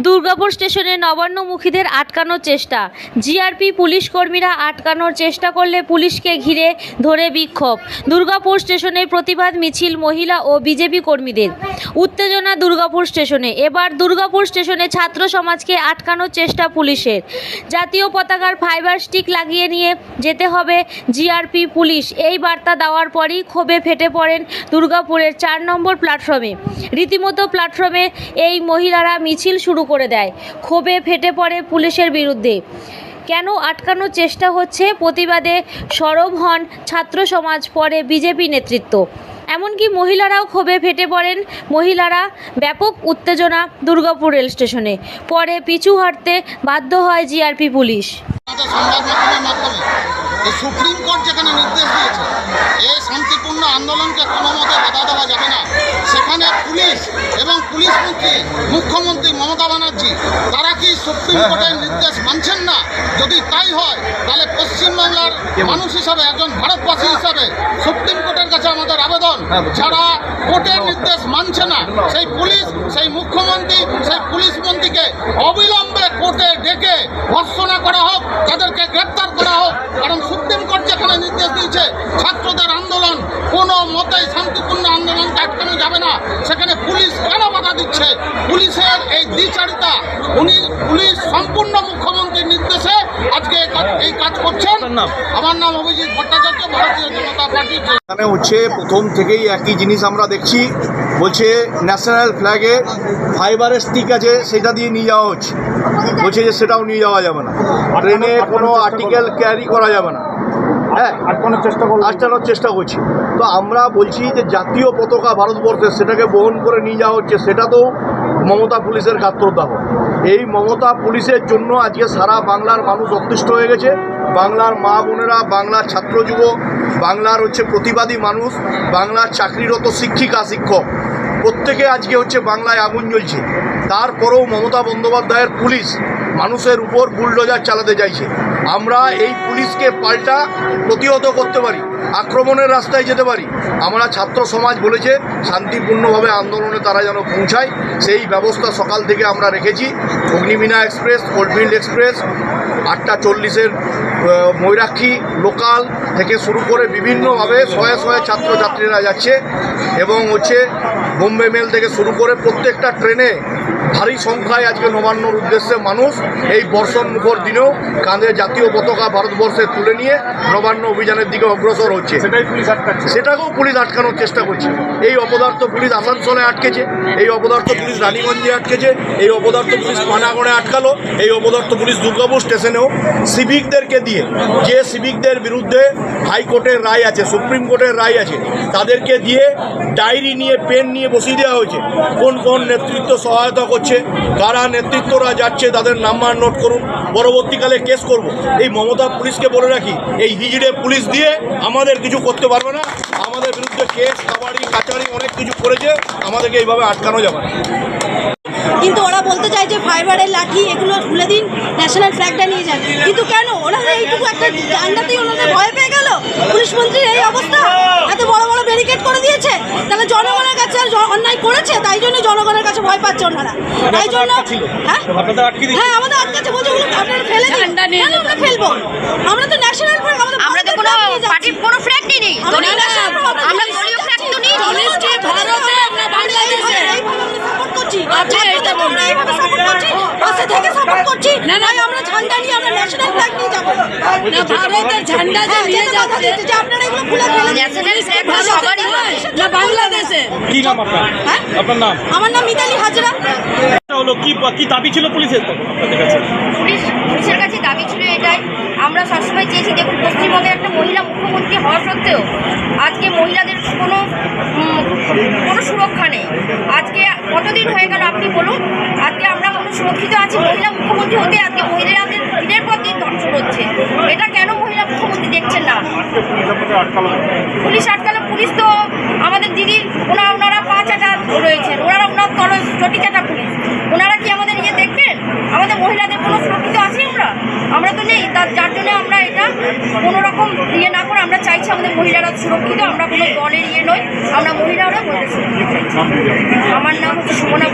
দুর্গাপুর স্টেশনে নবান্নমুখীদের আটকানোর চেষ্টা। জিআরপি পুলিশ কর্মীরা আটকানোর চেষ্টা করলে পুলিশকে ঘিরে ধরে বিক্ষোভ। দুর্গাপুর স্টেশনে প্রতিবাদ মিছিল মহিলা ও বিজেপি কর্মীদের। উত্তেজনা দুর্গাপুর স্টেশনে। এবার দুর্গাপুর স্টেশনে ছাত্র সমাজকে আটকানোর চেষ্টা পুলিশের। জাতীয় পতাকার ফাইবার স্টিক লাগিয়ে নিয়ে যেতে হবে জিআরপি পুলিশ। এই বার্তা দেওয়ার পরই ক্ষোভে ফেটে পড়েন দুর্গাপুরের 4 নম্বর প্ল্যাটফর্মে। রীতিমতো প্ল্যাটফর্মে এই মহিলারা মিছিল শুরু করে দেয়। ক্ষোভে ফেটে পড়ে পুলিশের বিরুদ্ধে। কেন আটকানোর চেষ্টা হচ্ছে, প্রতিবাদে সরব হন ছাত্র সমাজ, পরে বিজেপি নেতৃত্ব। এমনকি মহিলারাও ক্ষোভে ফেটে পড়েন। মহিলারা ব্যাপক উত্তেজনা দুর্গাপুর রেল স্টেশনে। পরে পিছু হটতে বাধ্য হয় জিআরপি পুলিশ। সুপ্রিম কোর্ট যেখানে নির্দেশ দিয়েছে এই শান্তিপূর্ণ আন্দোলনকে কোনো মতে বাধা দেওয়া যাবে না, সেখানে পুলিশ এবং পুলিশ মন্ত্রী মুখ্যমন্ত্রী মমতা ব্যানার্জি তারা কি সুপ্রিম কোর্টের নির্দেশ মানছেন না? যদি তাই হয় তাহলে পশ্চিমবাংলার মানুষ হিসাবে, একজন ভারতবাসী হিসাবে সুপ্রিম কোর্টের কাছে আমাদের আবেদন, যারা কোর্টের নির্দেশ মানছে না সেই পুলিশ, সেই মুখ্যমন্ত্রী, সেই পুলিশ মন্ত্রীকে অবিলম্বে কোর্টে ডেকে ভর্ৎসনা করা হোক, তাদেরকে গ্রেপ্তার করা হোক। কারণ সুপ্রিম কোর্ট যেখানে নির্দেশ দিয়েছে ছাত্রদের আন্দোলন কোনো মতেই শান্তিপূর্ণ আন্দোলনকে আটকানো যাবে না, সেখানে পুলিশ কেন বাধা দিচ্ছে? পুলিশের এই দ্বিচারিতা, পুলিশ সম্পূর্ণ মুখ্যমন্ত্রীর নির্দেশে আজকে এই কাজ করছেন। আমার নাম অভিজিৎ ভট্টাচার্য, ভারতীয় জনতা পার্টির। এখানে হচ্ছে প্রথম থেকেই একই জিনিস আমরা দেখছি, বলছে ন্যাশনাল ফ্ল্যাগে ফাইবারের স্টিক আছে সেটা দিয়ে নিয়ে যাওয়া হচ্ছে, বলছে যে সেটাও নিয়ে যাওয়া যাবে না, ট্রেনে কোনো আর্টিকেল ক্যারি করা যাবে না। হ্যাঁ, আটকানোর চেষ্টা করছি। তো আমরা বলছি যে জাতীয় পতাকা ভারতবর্ষের, সেটাকে বহন করে নিয়ে যাওয়া হচ্ছে, সেটা তো মমতা পুলিশের গাত্রদাহ। এই মমতা পুলিশের জন্য আজকে সারা বাংলার মানুষ অতিষ্ঠ হয়ে গেছে। বাংলার মা বোনেরা, বাংলার ছাত্র যুব, বাংলার প্রতিবাদী মানুষ, বাংলার চাকরিরত শিক্ষিকা শিক্ষক প্রত্যেকে আজকে বাংলায় আগুন জ্বলছে। তারপরেও মমতা বন্দ্যোপাধ্যায়ের পুলিশ মানুষের উপর বুলডোজার চালাতে চাইছে। আমরা এই পুলিশকে পাল্টা প্রতিহত করতে পারি, আক্রমণের রাস্তায় যেতে পারি। আমরা ছাত্র সমাজ বলেছে শান্তিপূর্ণভাবে আন্দোলনে তারা যেন পৌঁছায়, সেই ব্যবস্থা সকাল থেকে আমরা রেখেছি। অগ্নিবীণা এক্সপ্রেস, কোলফিল্ড এক্সপ্রেস, 8টা 40-এর ময়ূরাক্ষী লোকাল থেকে শুরু করে বিভিন্নভাবে শয়ে শয়ে ছাত্রছাত্রীরা যাচ্ছে এবং বোম্বে মেল থেকে শুরু করে প্রত্যেকটা ট্রেনে ভারী সংখ্যায় আজকে নবান্নর উদ্দেশ্যে মানুষ এই বর্ষণ মুখর দিনেও কাঁধে জাতীয় পতাকা ভারতবর্ষে তুলে নিয়ে নবান্ন অভিযানের দিকে অগ্রসর হচ্ছে। সেটাকেও পুলিশ আটকানোর চেষ্টা করছে। এই অপদার্থ পুলিশ আসানসোলে আটকেছে, এই অপদার্থ পুলিশ রানীগঞ্জে আটকেছে, এই অপদার্থ পুলিশ পানাগড়ে আটকালো, এই অপদার্থ পুলিশ দুর্গাপুর স্টেশনেও সিভিকদেরকে দিয়ে, যে সিভিকদের বিরুদ্ধে হাইকোর্টের রায় আছে, সুপ্রিম কোর্টের রায় আছে, তাদেরকে দিয়ে ডায়েরি নিয়ে পেন নিয়ে বসিয়ে দেওয়া হয়েছে। কোন কোন নেতৃত্ব সহায়তা করছে, কারা নেতৃত্বরা যাচ্ছে তাদের নাম্বার নোট করুন, পরবর্তীকালে কেস করব। এই মমতা পুলিশকে বলে রাখি, এই হিজড়ে পুলিশ দিয়ে আমাদের কিছু করতে পারবে না। আমাদের বিরুদ্ধে কেস, কাবাড়ি কাচারি অনেক কিছু করেছে, আমাদেরকে এইভাবে আটকানো যাবে না। কিন্তু ওরা বলতে চায় যে ফাইবারের লাঠি এগুলো খুলে দিন, ন্যাশনাল ফ্ল্যাগটা নিয়ে যান। কিন্তু কেন ওনারা এইটুকু একটা জায়গাতেই ওনাদের ভয় পেয়ে গেল? পুলিশ মন্ত্রীর এই অবস্থা, এত বড় বড় ব্যারিকেড করে দিয়েছে, তাহলে জনগণের কাছে অন্যায় করেছে, তাই জন্য জনগণের কাছে ভয় পাচ্ছে ওনারা। তাই জন্য হ্যাঁ আমাদের আটকাচ্ছে, বলছে আপনারা ফেলে দিন। কেন আমরা ফেলবো? আমরা তো ন্যাশনাল ফ্ল্যাগ, আমরা তো কোনো পার্টির কোনো ফ্ল্যাগ নেই, আমরা দলীয় ফ্ল্যাগ তো নেই। আমরা ঝান্ডা নিয়ে, আমরা ন্যাশনাল ফ্ল্যাগ নিয়ে যাবো। ভারতের ঝান্ডা যে নিয়ে যাচ্ছে, যে আপনারা এগুলো খুলে ফেলে ন্যাশনাল ফ্ল্যাগ সবারই না বাংলাদেশে। কি নাম আপনার? হ্যাঁ, আপনার নাম? আমার নাম মিতালি হাজরা। হলো কি দাবি ছিল পুলিশের কাছে? পুলিশের কাছে দাবি ছিল এটাই, আমরা সবসময় চেয়েছি, দেখুন পশ্চিমবঙ্গের একটা মহিলা মুখ্যমন্ত্রী হওয়া সত্ত্বেও আজকে মহিলাদের কোনো সুরক্ষা নেই। আজকে কতদিন হয়ে গেল আপনি বলুন, আজকে আমরা কোনো সুরক্ষিত আছি? মহিলা মুখ্যমন্ত্রী হতে আজকে মহিলাদের দিনের পর দিন ধর্ষণ হচ্ছে। এটা কেন মহিলা মুখ্যমন্ত্রী দেখছেন না? পুলিশ আটকালো, পুলিশ তো আমাদের দিদি ওনারা 5 রয়েছেন, ওনার চটিচাটা পুলিশ, ওনারা কি আমাদের দেখবেন? আমাদের মহিলাদের কোনো সুরক্ষিত আছি আমরা তো নেই। যার জন্য আমরা এটা কোনো রকম না করে আমরা চাইছি আমাদের মহিলারা সুরক্ষিত। আমরা কোনো দলের নই, আমরা মহিলারা সুরক্ষিত। আমার নাম সুমনা।